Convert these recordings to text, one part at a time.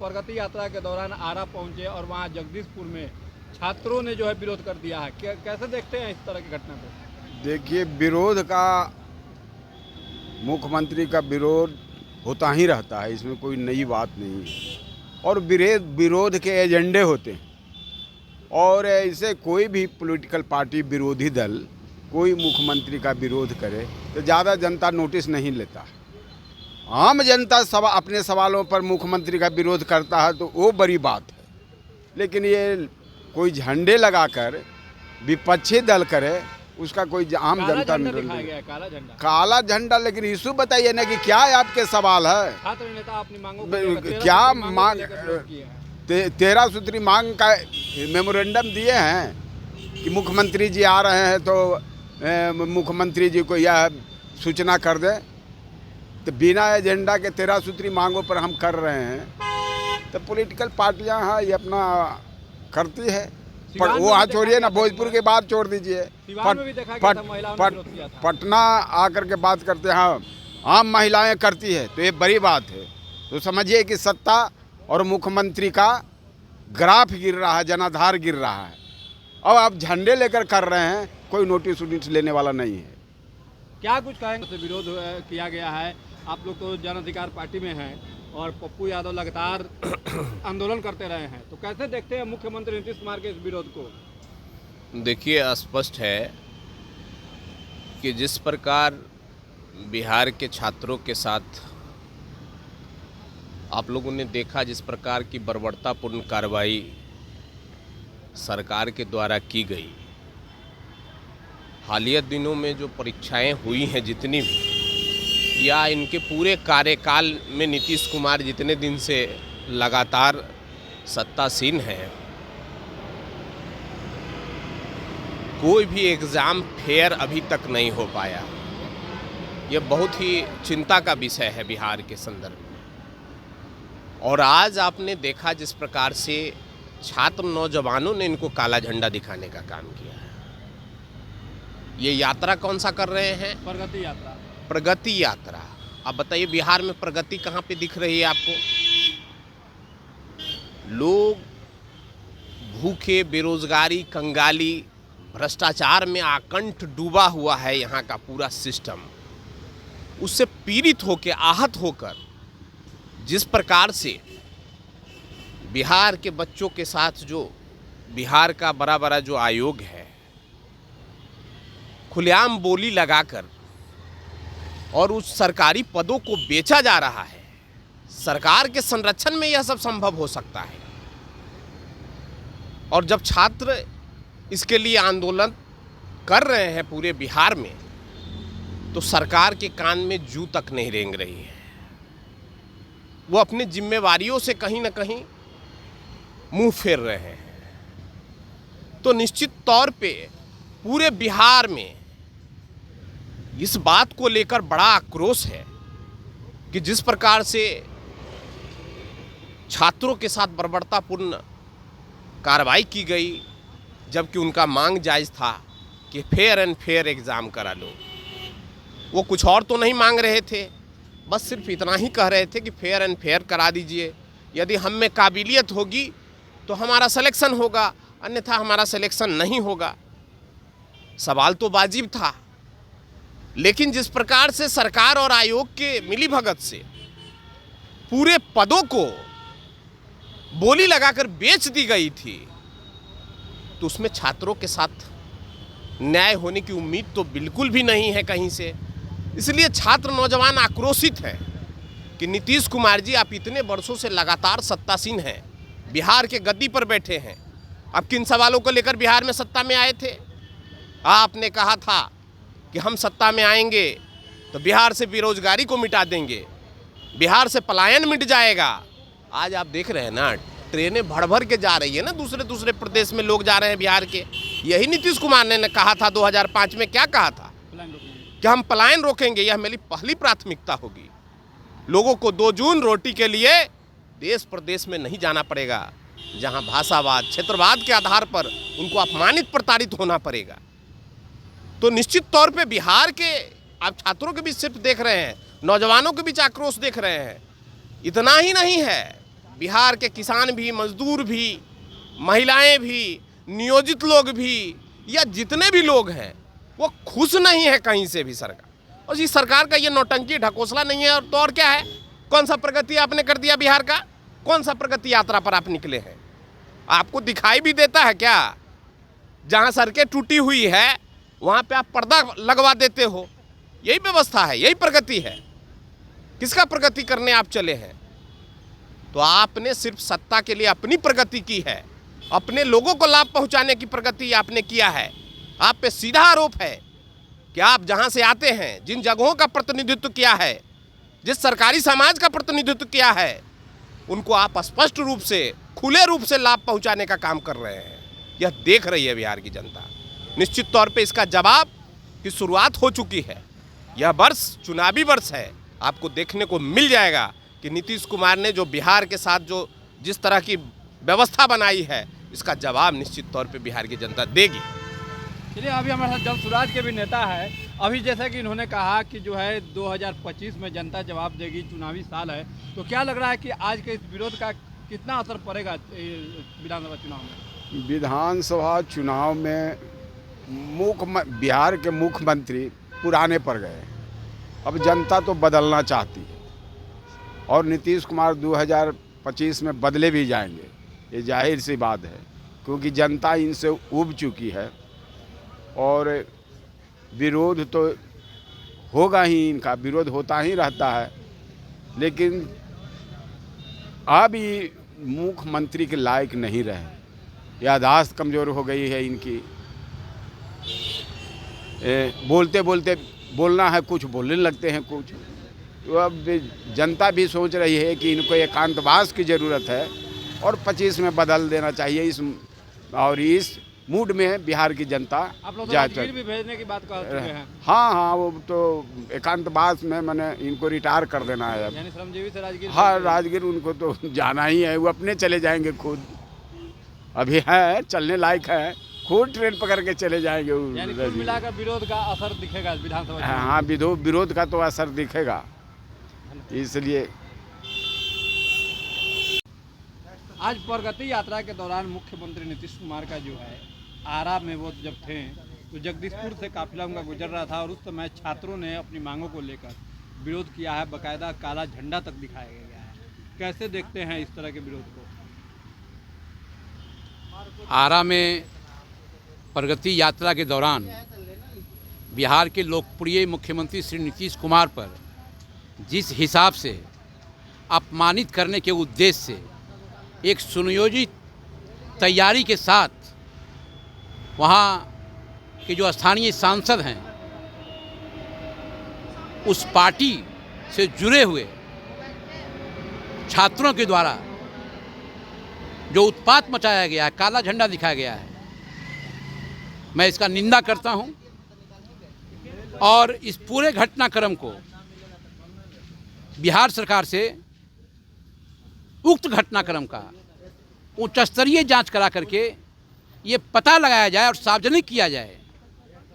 प्रगति यात्रा के दौरान आरा पहुंचे और वहां जगदीशपुर में छात्रों ने जो है विरोध कर दिया है। कैसे देखते हैं इस तरह की घटना को? देखिए, विरोध का मुख्यमंत्री का विरोध होता ही रहता है, इसमें कोई नई बात नहीं है। और विरोध के एजेंडे होते हैं और ऐसे कोई भी पॉलिटिकल पार्टी विरोधी दल कोई मुख्यमंत्री का विरोध करे तो ज़्यादा जनता नोटिस नहीं लेता। आम जनता अपने सवालों पर मुख्यमंत्री का विरोध करता है तो वो बड़ी बात है, लेकिन ये कोई झंडे लगाकर विपक्षी दल करे उसका कोई आम जनता नहीं। काला झंडा, लेकिन इशू बताइए ना कि क्या है आपके सवाल है? छात्र नेता अपनी मांगों क्या मांग 13 सूत्री मांग का मेमोरेंडम दिए हैं कि मुख्यमंत्री जी आ रहे हैं तो मुख्यमंत्री जी को यह सूचना कर दें। तो बिना एजेंडा के 13 सूत्री मांगों पर हम कर रहे हैं तो पॉलिटिकल पार्टियां हैं ये अपना करती है। पर वो वहाँ छोड़िए ना, भोजपुर के बाद छोड़ दीजिए, पटना आकर के बात करते हैं। हाँ, आम महिलाएं करती है तो ये बड़ी बात है। तो समझिए कि सत्ता और मुख्यमंत्री का ग्राफ गिर रहा है, जनाधार गिर रहा है। अब आप झंडे लेकर कर रहे हैं, कोई नोटिस लेने वाला नहीं है। क्या कुछ कहेंगे? विरोध किया गया है, आप लोग तो जन अधिकार पार्टी में हैं और पप्पू यादव लगातार आंदोलन करते रहे हैं, तो कैसे देखते हैं मुख्यमंत्री नीतीश कुमार के इस विरोध को? देखिए, स्पष्ट है कि जिस प्रकार बिहार के छात्रों के साथ आप लोगों ने देखा, जिस प्रकार की बर्बरतापूर्ण कार्रवाई सरकार के द्वारा की गई, हालिया दिनों में जो परीक्षाएं हुई हैं जितनी भी, या इनके पूरे कार्यकाल में नीतीश कुमार जितने दिन से लगातार सत्तासीन हैं, कोई भी एग्ज़ाम फेयर अभी तक नहीं हो पाया। यह बहुत ही चिंता का विषय है बिहार के संदर्भ में। और आज आपने देखा जिस प्रकार से छात्र नौजवानों ने इनको काला झंडा दिखाने का काम किया है। ये यात्रा कौन सा कर रहे हैं? प्रगति यात्रा। प्रगति यात्रा। अब बताइए, बिहार में प्रगति कहाँ पे दिख रही है आपको? लोग भूखे, बेरोजगारी, कंगाली, भ्रष्टाचार में आकंठ डूबा हुआ है। यहाँ का पूरा सिस्टम उससे पीड़ित होकर, आहत होकर जिस प्रकार से बिहार के बच्चों के साथ जो बिहार का बड़ा बड़ा जो आयोग है, खुलेआम बोली लगाकर और उस सरकारी पदों को बेचा जा रहा है। सरकार के संरक्षण में यह सब संभव हो सकता है। और जब छात्र इसके लिए आंदोलन कर रहे हैं पूरे बिहार में, तो सरकार के कान में जू तक नहीं रेंग रही है। वो अपनी जिम्मेवारियों से कहीं ना कहीं मुंह फेर रहे हैं। तो निश्चित तौर पे पूरे बिहार में इस बात को लेकर बड़ा आक्रोश है कि जिस प्रकार से छात्रों के साथ बर्बरतापूर्ण कार्रवाई की गई, जबकि उनका मांग जायज़ था कि फेयर एंड फेयर एग्ज़ाम करा लो। वो कुछ और तो नहीं मांग रहे थे, बस सिर्फ इतना ही कह रहे थे कि फेयर एंड फेयर करा दीजिए। यदि हम में काबिलियत होगी तो हमारा सिलेक्शन होगा, अन्यथा हमारा सिलेक्शन नहीं होगा। सवाल तो वाजिब था, लेकिन जिस प्रकार से सरकार और आयोग के मिलीभगत से पूरे पदों को बोली लगाकर बेच दी गई थी, तो उसमें छात्रों के साथ न्याय होने की उम्मीद तो बिल्कुल भी नहीं है कहीं से। इसलिए छात्र नौजवान आक्रोशित हैं कि नीतीश कुमार जी, आप इतने वर्षों से लगातार सत्तासीन हैं, बिहार के गद्दी पर बैठे हैं। अब किन सवालों को लेकर बिहार में सत्ता में आए थे? आपने कहा था कि हम सत्ता में आएंगे तो बिहार से बेरोजगारी को मिटा देंगे, बिहार से पलायन मिट जाएगा। आज आप देख रहे हैं ना, ट्रेनें भर भर के जा रही है ना, दूसरे प्रदेश में लोग जा रहे हैं बिहार के। यही नीतीश कुमार ने कहा था 2005 में, क्या कहा था कि हम पलायन रोकेंगे, यह मेरी पहली प्राथमिकता होगी। लोगों को 2 जून रोटी के लिए देश प्रदेश में नहीं जाना पड़ेगा, जहां भाषावाद, क्षेत्रवाद के आधार पर उनको अपमानित, प्रताड़ित होना पड़ेगा। तो निश्चित तौर पे बिहार के आप छात्रों के बीच सिर्फ देख रहे हैं, नौजवानों के बीच आक्रोश देख रहे हैं। इतना ही नहीं है, बिहार के किसान भी, मजदूर भी, महिलाएं भी, नियोजित लोग भी, या जितने भी लोग हैं वो खुश नहीं है कहीं से भी सरकार। और इस सरकार का ये नौटंकी ढकोसला नहीं है तो और क्या है? कौन सा प्रगति आपने कर दिया बिहार का? कौन सा प्रगति यात्रा पर आप निकले हैं? आपको दिखाई भी देता है क्या? जहां सड़कें टूटी हुई है वहां पे आप पर्दा लगवा देते हो। यही व्यवस्था है, यही प्रगति है। किसका प्रगति करने आप चले हैं? तो आपने सिर्फ सत्ता के लिए अपनी प्रगति की है, अपने लोगों को लाभ पहुंचाने की प्रगति आपने किया है। आप पे सीधा आरोप है कि आप जहां से आते हैं, जिन जगहों का प्रतिनिधित्व किया है, जिस सरकारी समाज का प्रतिनिधित्व किया है, उनको आप स्पष्ट रूप से, खुले रूप से लाभ पहुंचाने का काम कर रहे हैं। यह देख रही है बिहार की जनता। निश्चित तौर पे इसका जवाब की शुरुआत हो चुकी है। यह वर्ष चुनावी वर्ष है। आपको देखने को मिल जाएगा कि नीतीश कुमार ने जो बिहार के साथ जो जिस तरह की व्यवस्था बनाई है, इसका जवाब निश्चित तौर पे बिहार की जनता देगी। चलिए, अभी हमारे साथ जन स्वराज के भी नेता है। अभी जैसा कि इन्होंने कहा कि जो है 2025 में जनता जवाब देगी, चुनावी साल है, तो क्या लग रहा है कि आज के इस विरोध का कितना असर पड़ेगा विधानसभा चुनाव में? विधानसभा चुनाव में बिहार के मुख्यमंत्री पुराने पड़ गए। अब जनता तो बदलना चाहती है और नीतीश कुमार 2025 में बदले भी जाएंगे, ये जाहिर सी बात है, क्योंकि जनता इनसे उब चुकी है और विरोध तो होगा ही, इनका विरोध होता ही रहता है। लेकिन अब ये मुख्यमंत्री के लायक नहीं रहे, याददाश्त कमज़ोर हो गई है इनकी। बोलते बोलते बोलना है कुछ, बोलने लगते हैं कुछ। तो अब जनता भी सोच रही है कि इनको एकांतवास की ज़रूरत है और 25 में बदल देना चाहिए। इस मूड में बिहार की जनता आप लोग राजगीर भी भेजने की बात कर चुके हैं। हाँ, वो तो एकांतवास में मैंने इनको रिटायर कर देना है अब। यानी श्रमजीवी से राजगीर? हाँ, राजगीर उनको तो जाना ही है, वो अपने चले जाएंगे खुद। अभी है, चलने लायक है, खुद ट्रेन पकड़ के चले जाएंगे। यानी कुल मिलाकर विरोध का असर दिखेगा विधानसभा? हाँ, विरोध का तो असर दिखेगा। इसलिए आज प्रगति यात्रा के दौरान मुख्यमंत्री नीतीश कुमार का जो है आरा में वो जब थे तो जगदीशपुर से काफिला उनका गुजर रहा था और उस समय छात्रों ने अपनी मांगों को लेकर विरोध किया है, बाकायदा काला झंडा तक दिखाया गया है। कैसे देखते हैं इस तरह के विरोध को? आरा में प्रगति यात्रा के दौरान बिहार के लोकप्रिय मुख्यमंत्री श्री नीतीश कुमार पर जिस हिसाब से अपमानित करने के उद्देश्य से एक सुनियोजित तैयारी के साथ वहाँ के जो स्थानीय सांसद हैं, उस पार्टी से जुड़े हुए छात्रों के द्वारा जो उत्पात मचाया गया है, काला झंडा दिखाया गया है, मैं इसका निंदा करता हूं और इस पूरे घटनाक्रम को बिहार सरकार से उक्त घटनाक्रम का उच्च स्तरीय जांच करा करके ये पता लगाया जाए और सार्वजनिक किया जाए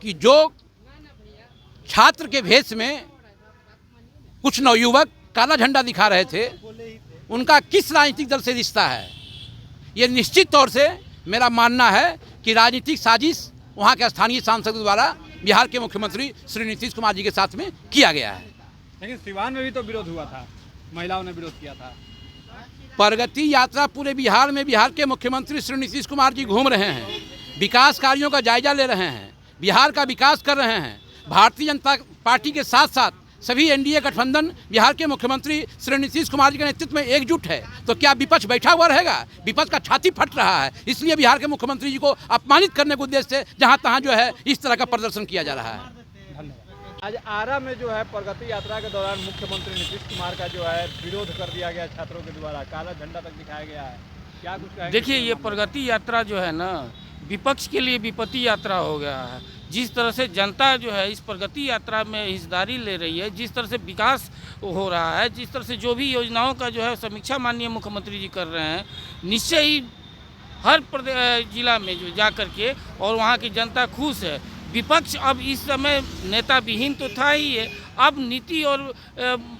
कि जो छात्र के भेष में कुछ नवयुवक काला झंडा दिखा रहे थे, उनका किस राजनीतिक दल से रिश्ता है। ये निश्चित तौर से मेरा मानना है कि राजनीतिक साजिश वहाँ के स्थानीय सांसदों द्वारा बिहार के मुख्यमंत्री श्री नीतीश कुमार जी के साथ में किया गया है। लेकिन सिवान में भी तो विरोध हुआ था, महिलाओं ने विरोध किया था। प्रगति यात्रा पूरे बिहार में बिहार के मुख्यमंत्री श्री नीतीश कुमार जी घूम रहे हैं, विकास कार्यों का जायजा ले रहे हैं, बिहार का विकास कर रहे हैं। भारतीय जनता पार्टी के साथ साथ सभी एनडीए गठबंधन बिहार के मुख्यमंत्री श्री नीतीश कुमार जी के नेतृत्व में एकजुट है। तो क्या विपक्ष बैठा हुआ रहेगा? विपक्ष का छाती फट रहा है, इसलिए बिहार के मुख्यमंत्री जी को अपमानित करने के उद्देश्य से जहां तहां जो है इस तरह का प्रदर्शन किया जा रहा है। आज आरा में जो है प्रगति यात्रा के दौरान मुख्यमंत्री नीतीश कुमार का जो है विरोध कर दिया गया, छात्रों के द्वारा काला झंडा तक दिखाया गया है। क्या कुछ कहेंगे? देखिए, ये प्रगति यात्रा जो है ना, विपक्ष के लिए विपत्ति यात्रा हो गया है। जिस तरह से जनता जो है इस प्रगति यात्रा में हिस्सेदारी ले रही है, जिस तरह से विकास हो रहा है, जिस तरह से जो भी योजनाओं का जो है समीक्षा माननीय मुख्यमंत्री जी कर रहे हैं, निश्चय ही हर जिला में जो जा कर के और वहाँ की जनता खुश है। विपक्ष अब इस समय नेता विहीन तो था ही है, अब नीति और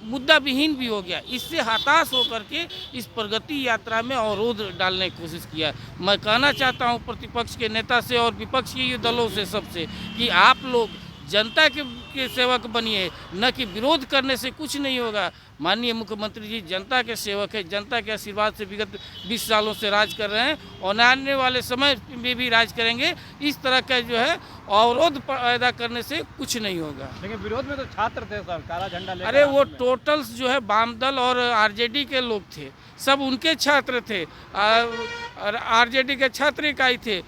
मुद्दा विहीन भी हो गया। इससे हताश होकर के इस प्रगति यात्रा में अवरोध डालने की कोशिश किया। मैं कहना चाहता हूं प्रतिपक्ष के नेता से और विपक्ष के दलों से सबसे कि आप लोग जनता के सेवक बनिए, न कि विरोध करने से कुछ नहीं होगा। माननीय मुख्यमंत्री जी जनता के सेवक है, जनता के आशीर्वाद से विगत 20 सालों से राज कर रहे हैं और आने वाले समय में भी राज करेंगे। इस तरह का जो है अवरोध पैदा करने से कुछ नहीं होगा। लेकिन विरोध में तो छात्र थे सर, काला झंडा लेकर। अरे वो टोटल्स जो है वामदल और आरजेडी के लोग थे, सब उनके छात्र थे। आरजेडी के छात्र इकाई थे,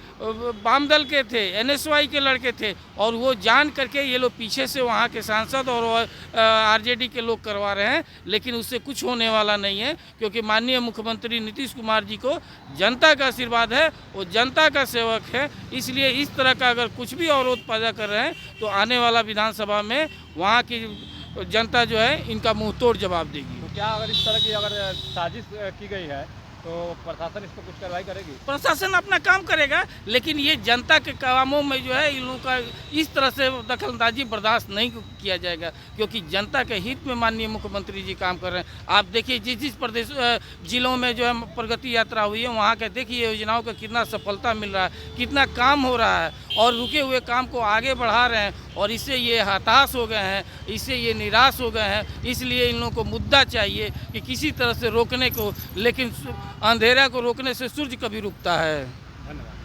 वामदल के थे, एनएसवाई के लड़के थे, और वो जान करके ये लोग पीछे से वहाँ के सांसद और आरजेडी के लोग करवा रहे हैं। लेकिन उससे कुछ होने वाला नहीं है, क्योंकि माननीय मुख्यमंत्री नीतीश कुमार जी को जनता का आशीर्वाद है, वो जनता का सेवक है। इसलिए इस तरह का अगर कुछ भी अवरोध पैदा कर रहे हैं तो आने वाला विधानसभा में वहाँ की जनता जो है इनका मुंह तोड़ जवाब देगी। तो क्या अगर इस तरह की अगर साजिश की गई है तो प्रशासन इस पर कुछ कार्रवाई करेगी? प्रशासन अपना काम करेगा, लेकिन ये जनता के कामों में जो है इन लोगों का इस तरह से दखलंदाजी बर्दाश्त नहीं किया जाएगा, क्योंकि जनता के हित में माननीय मुख्यमंत्री जी काम कर रहे हैं। आप देखिए जिस प्रदेश जिलों में जो है प्रगति यात्रा हुई है, वहाँ के देखिए योजनाओं का कितना सफलता मिल रहा है, कितना काम हो रहा है, और रुके हुए काम को आगे बढ़ा रहे हैं। और इससे ये हताश हो गए हैं, इससे ये निराश हो गए हैं। इसलिए इन लोगों को मुद्दा चाहिए कि किसी तरह से रोकने को, लेकिन अंधेरा को रोकने से सूरज कभी रुकता है। धन्यवाद।